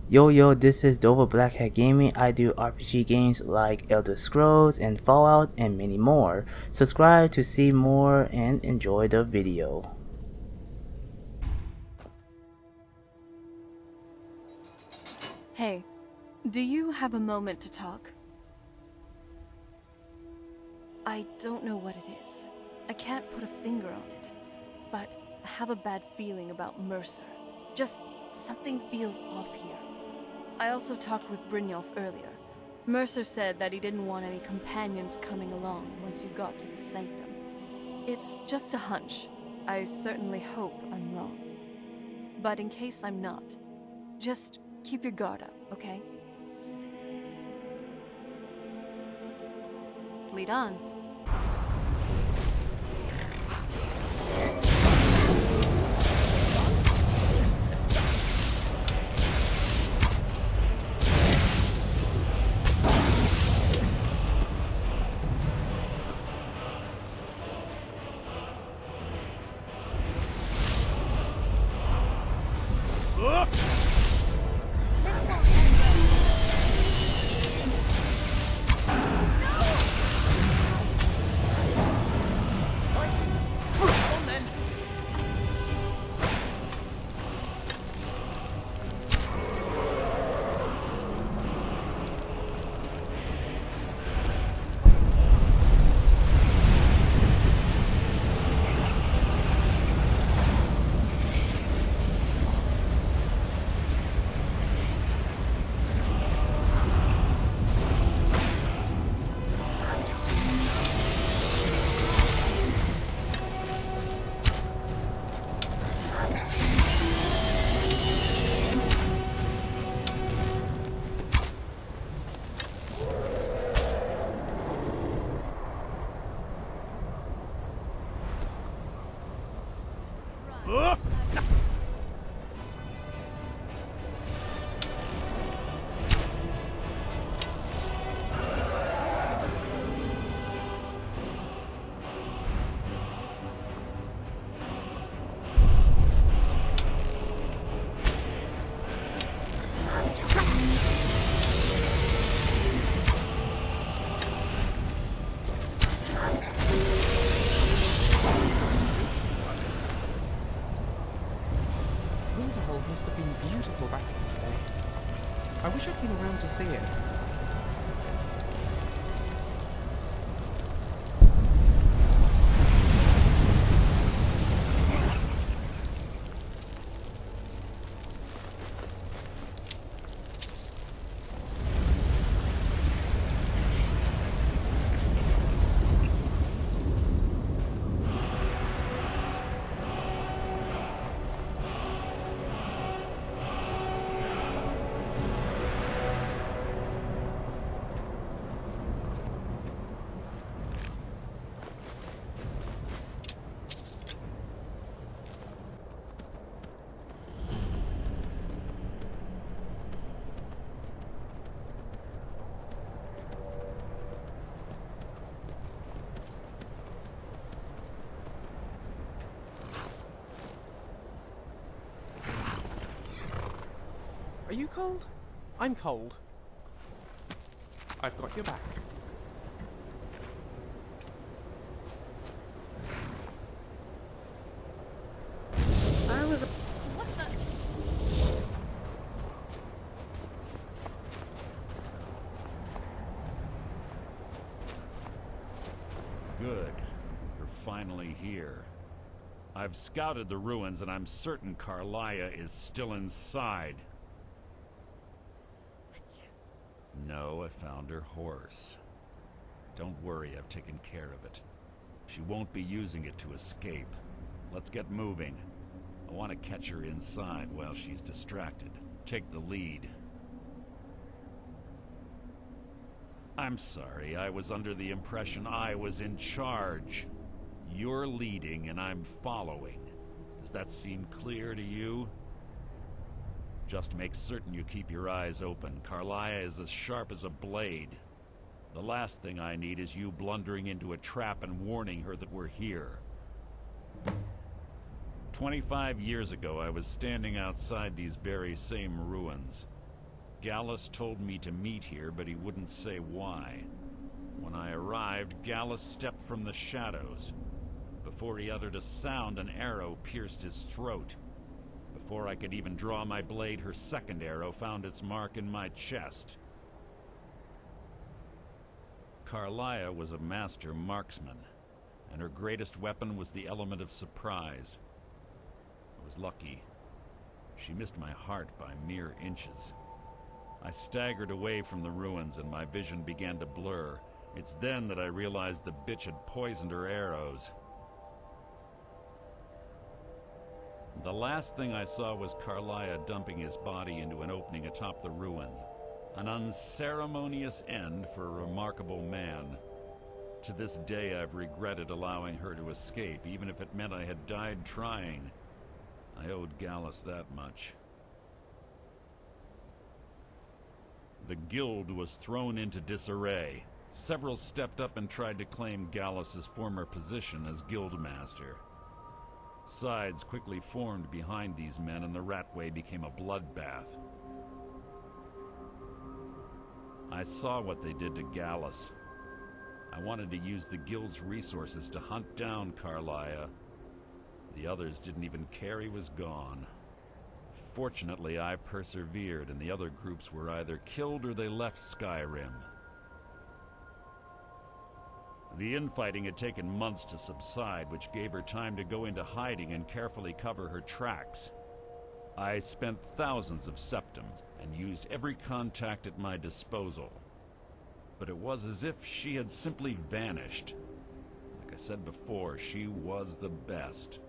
Yo, this is Dova Blackhat Gaming. I do RPG games like Elder Scrolls and Fallout and many more. Subscribe to see more and enjoy the video. Hey, do you have a moment to talk? I don't know what it is. I can't put a finger on it. But I have a bad feeling about Mercer. Just something feels off here. I also talked with Brynjolf earlier. Mercer said that he didn't want any companions coming along once you got to the Sanctum. It's just a hunch. I certainly hope I'm wrong. But in case I'm not, just keep your guard up, okay? Lead on. Must have been beautiful back in this day. I wish I'd been around to see it. Are you cold? I'm cold. I've got your back. What the? Good. You're finally here. I've scouted the ruins and I'm certain Karliah is still inside. No, I found her horse. Don't worry, I've taken care of it. She won't be using it to escape. Let's get moving. I want to catch her inside while she's distracted. Take the lead. I'm sorry, I was under the impression I was in charge. You're leading and I'm following. Does that seem clear to you? Just make certain you keep your eyes open. Karliah is as sharp as a blade. The last thing I need is you blundering into a trap and warning her that we're here. 25 years ago, I was standing outside these very same ruins. Gallus told me to meet here, but he wouldn't say why. When I arrived, Gallus stepped from the shadows. Before he uttered a sound, an arrow pierced his throat. Before I could even draw my blade, her second arrow found its mark in my chest. Carlia was a master marksman, and her greatest weapon was the element of surprise. I was lucky. She missed my heart by mere inches. I staggered away from the ruins and my vision began to blur. It's then that I realized the bitch had poisoned her arrows. The last thing I saw was Carlia dumping his body into an opening atop the ruins. An unceremonious end for a remarkable man. To this day I've regretted allowing her to escape, even if it meant I had died trying. I owed Gallus that much. The guild was thrown into disarray. Several stepped up and tried to claim Gallus's former position as guildmaster. Sides quickly formed behind these men and the Ratway became a bloodbath. I saw what they did to Gallus. I wanted to use the guild's resources to hunt down Carlia. The others didn't even care he was gone. Fortunately, I persevered, and the other groups were either killed or they left Skyrim. The infighting had taken months to subside, which gave her time to go into hiding and carefully cover her tracks. I spent thousands of septims and used every contact at my disposal. But it was as if she had simply vanished. Like I said before, she was the best.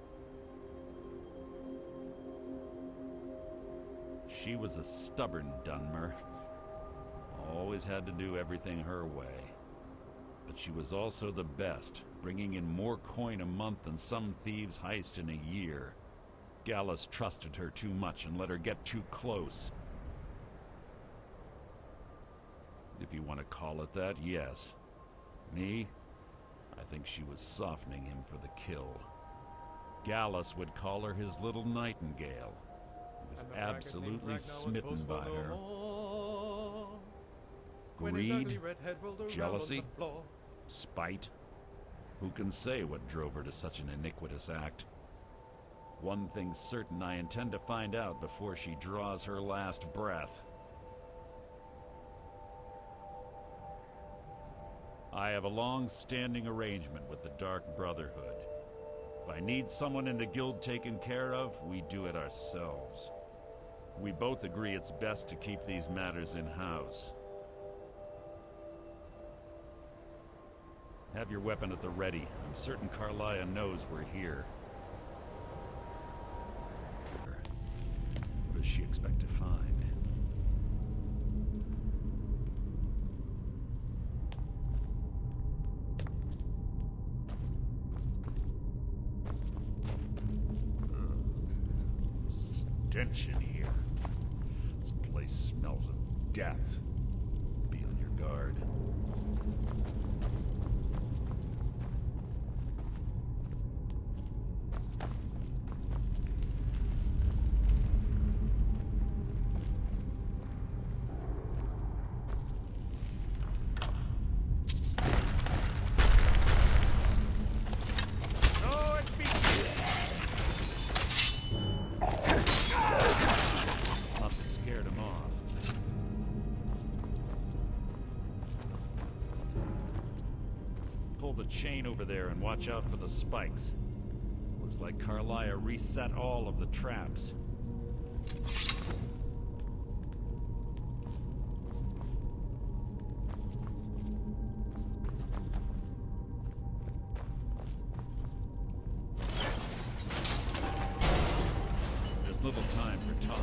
She was a stubborn Dunmer. Always had to do everything her way. But she was also the best, bringing in more coin a month than some thieves heist in a year. Gallus trusted her too much and let her get too close. If you want to call it that, yes. Me? I think she was softening him for the kill. Gallus would call her his little nightingale. He was absolutely smitten by her. Greed? Jealousy? Spite? Who can say what drove her to such an iniquitous act? One thing's certain, I intend to find out before she draws her last breath. I have a long-standing arrangement with the Dark Brotherhood. If I need someone in the guild taken care of, we do it ourselves. We both agree it's best to keep these matters in-house. Have your weapon at the ready. I'm certain Carlia knows we're here. What does she expect to find? Stench in here. This place smells of death. Be on your guard. Chain over there and watch out for the spikes. Looks like Carlia reset all of the traps. There's little time for talk.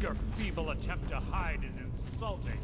Your feeble attempt to hide is insulting.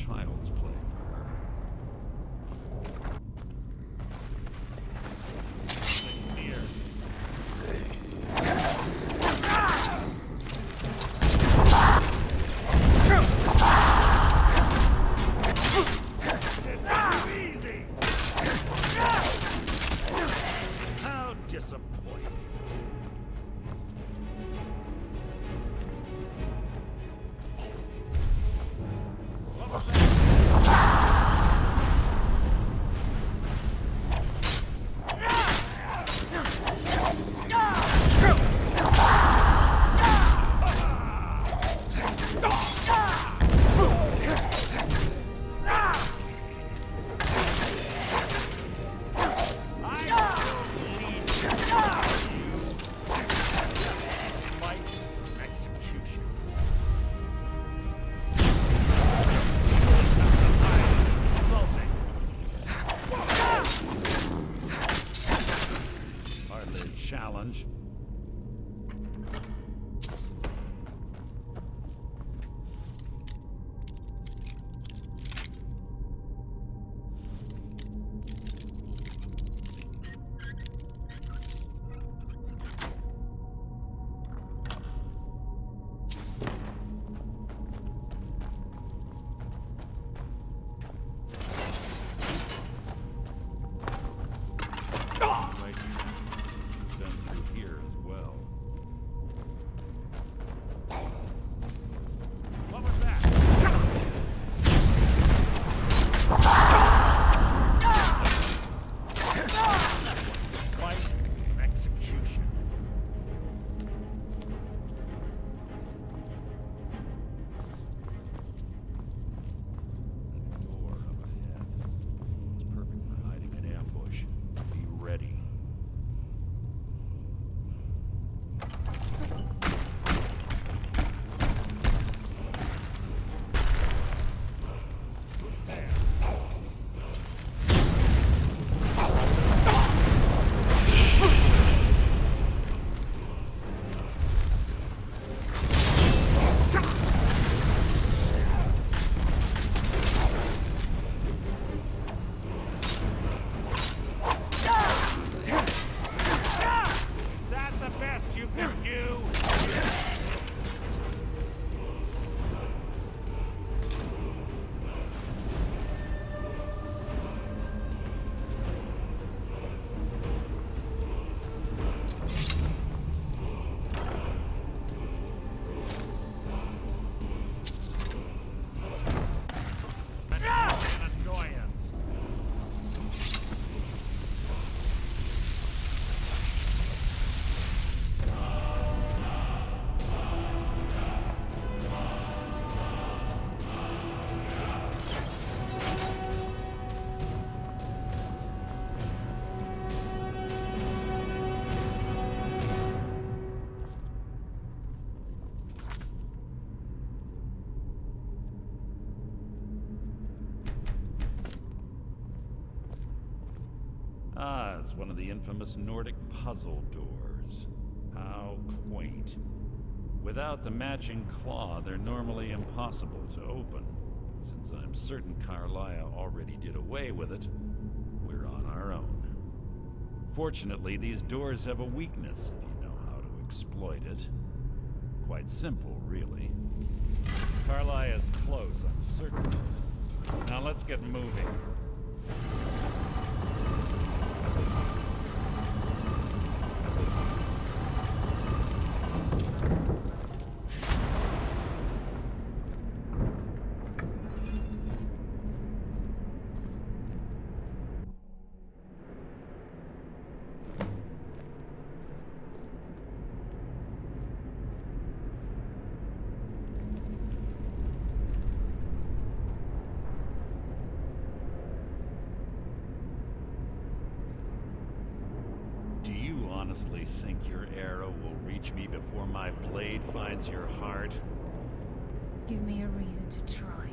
Child's play for her. Near. It's too easy. How disappointing. Challenge. Right. Been through here. it's one of the infamous Nordic puzzle doors. How quaint. Without the matching claw, they're normally impossible to open. Since I'm certain Carlia already did away with it, we're on our own. Fortunately, these doors have a weakness if you know how to exploit it. Quite simple, really. Carlia is close, I'm certain. Now let's get moving. Honestly think your arrow will reach me before my blade finds your heart? Give me a reason to try.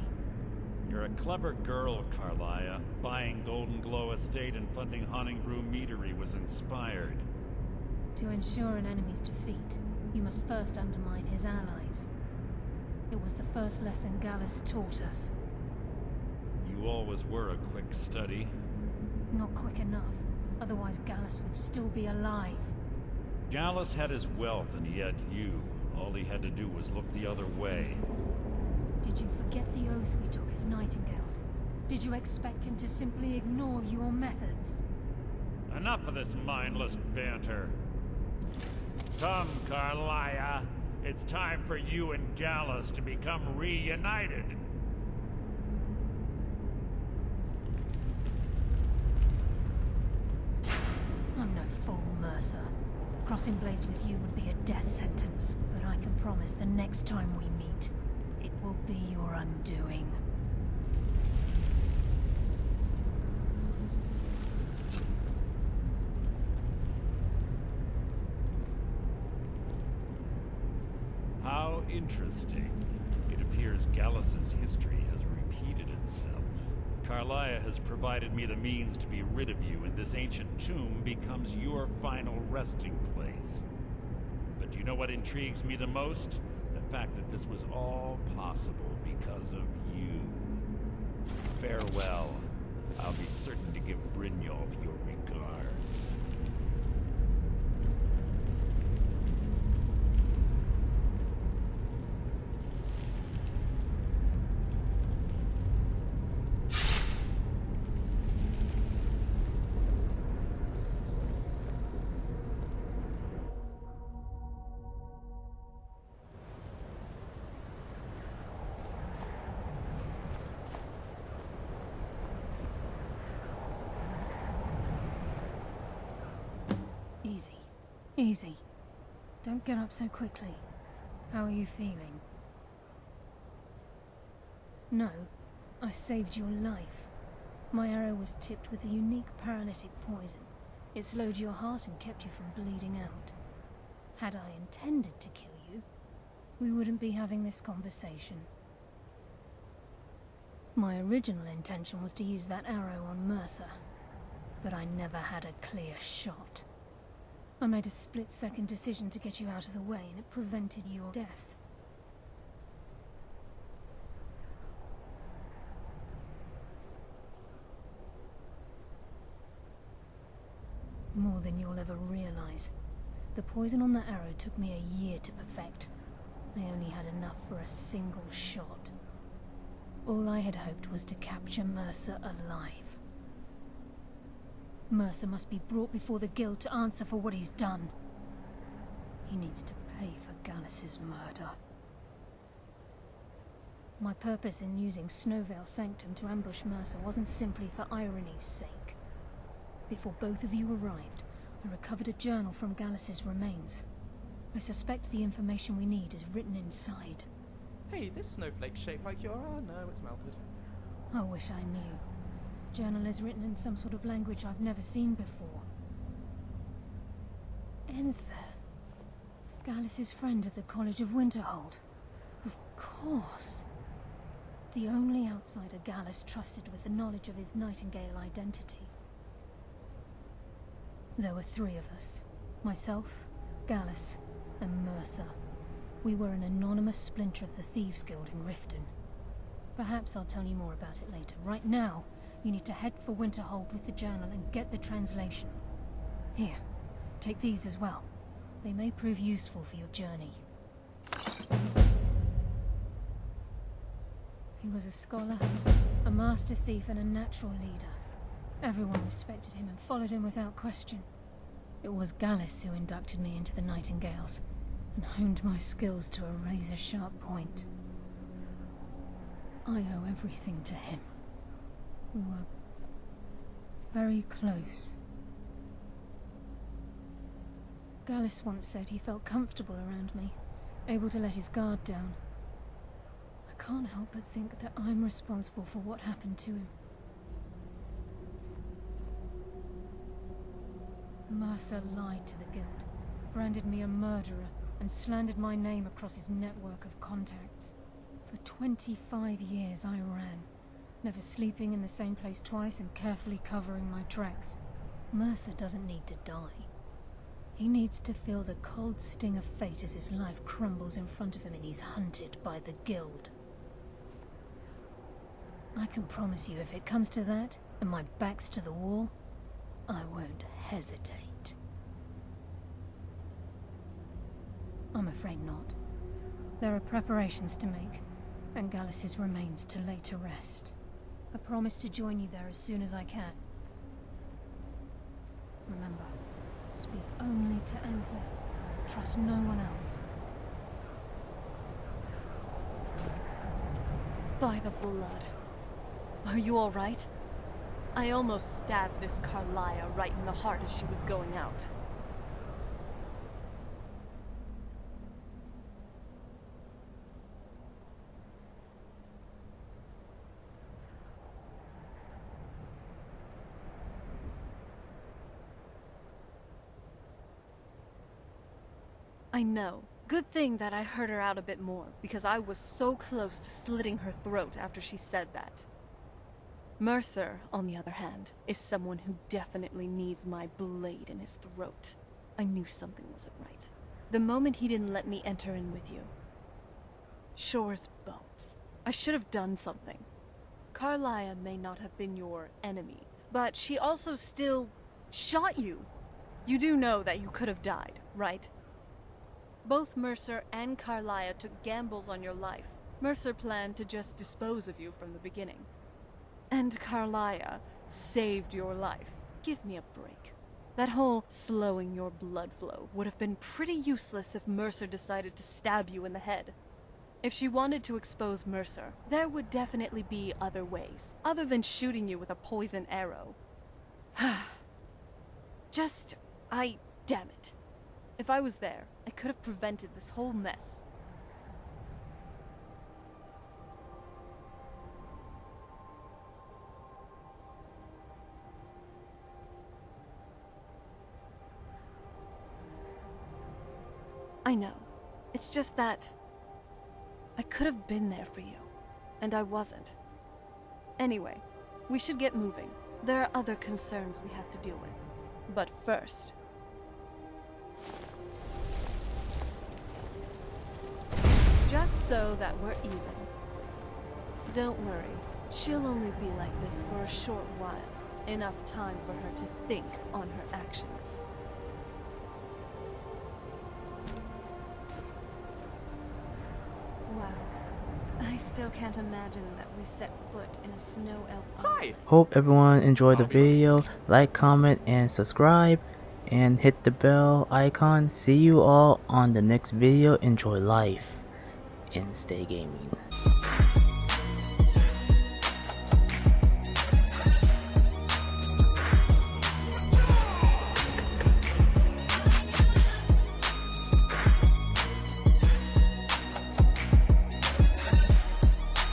You're a clever girl, Carlia. Buying Golden Glow Estate and funding Honningbrew Meadery was inspired. To ensure an enemy's defeat, you must first undermine his allies. It was the first lesson Gallus taught us. You always were a quick study. Not quick enough. Otherwise Gallus would still be alive. Gallus had his wealth and he had you. All he had to do was look the other way. Did you forget the oath we took as Nightingales? Did you expect him to simply ignore your methods? Enough of this mindless banter. Come, Carlia. It's time for you and Gallus to become reunited. I'm no fool, Mercer. Crossing blades with you would be a death sentence, but I can promise the next time we meet, it will be your undoing. How interesting. It appears Gallus's history has repeated itself. Carlia has provided me the means to be rid of you, and this ancient tomb becomes your final resting place. But do you know what intrigues me the most? The fact that this was all possible because of you. Farewell. I'll be certain to give Brynjolf your regards. Easy. Easy. Don't get up so quickly. How are you feeling? No, I saved your life. My arrow was tipped with a unique paralytic poison. It slowed your heart and kept you from bleeding out. Had I intended to kill you, we wouldn't be having this conversation. My original intention was to use that arrow on Mercer, but I never had a clear shot. I made a split-second decision to get you out of the way, and it prevented your death. More than you'll ever realize. The poison on that arrow took me a year to perfect. I only had enough for a single shot. All I had hoped was to capture Mercer alive. Mercer must be brought before the Guild to answer for what he's done. He needs to pay for Gallus's murder. My purpose in using Snowveil Sanctum to ambush Mercer wasn't simply for irony's sake. Before both of you arrived, I recovered a journal from Gallus's remains. I suspect the information we need is written inside. Hey, this snowflake's shaped like your... Oh no, it's melted. I wish I knew. The journal is written in some sort of language I've never seen before. Enther. Gallus's friend at the College of Winterhold. Of course. The only outsider Gallus trusted with the knowledge of his Nightingale identity. There were 3 of us. Myself, Gallus, and Mercer. We were an anonymous splinter of the Thieves Guild in Riften. Perhaps I'll tell you more about it later. Right now, you need to head for Winterhold with the journal and get the translation. Here, take these as well. They may prove useful for your journey. He was a scholar, a master thief, and a natural leader. Everyone respected him and followed him without question. It was Gallus who inducted me into the Nightingales and honed my skills to a razor-sharp point. I owe everything to him. We were very close. Gallus once said he felt comfortable around me, able to let his guard down. I can't help but think that I'm responsible for what happened to him. Mercer lied to the guild, branded me a murderer, and slandered my name across his network of contacts. For 25 years I ran, never sleeping in the same place twice and carefully covering my tracks. Mercer doesn't need to die. He needs to feel the cold sting of fate as his life crumbles in front of him and he's hunted by the guild. I can promise you, if it comes to that, and my back's to the wall, I won't hesitate. I'm afraid not. There are preparations to make, and Gallus's remains to lay to rest. I promise to join you there as soon as I can. Remember, speak only to Anther. Trust no one else. By the blood. Are you all right? I almost stabbed this Carlia right in the heart as she was going out. I know. Good thing that I heard her out a bit more, because I was so close to slitting her throat after she said that. Mercer, on the other hand, is someone who definitely needs my blade in his throat. I knew something wasn't right. The moment he didn't let me enter in with you. Shore's bones. I should have done something. Carlia may not have been your enemy, but she also still shot you. You do know that you could have died, right? Both Mercer and Carlia took gambles on your life. Mercer planned to just dispose of you from the beginning. And Carlia saved your life. Give me a break. That whole slowing your blood flow would have been pretty useless if Mercer decided to stab you in the head. If she wanted to expose Mercer, there would definitely be other ways, other than shooting you with a poison arrow. Damn it. If I was there, I could have prevented this whole mess. I know. It's just that I could have been there for you, and I wasn't. Anyway, we should get moving. There are other concerns we have to deal with. But first... just so that we're even. Don't worry, she'll only be like this for a short while. Enough time for her to think on her actions. Wow. I still can't imagine that we set foot in a snow elf. Hi! Hope everyone enjoyed the video. Like, comment, and subscribe. And hit the bell icon. See you all on the next video. Enjoy life. And stay gaming.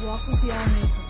Walk with the Army.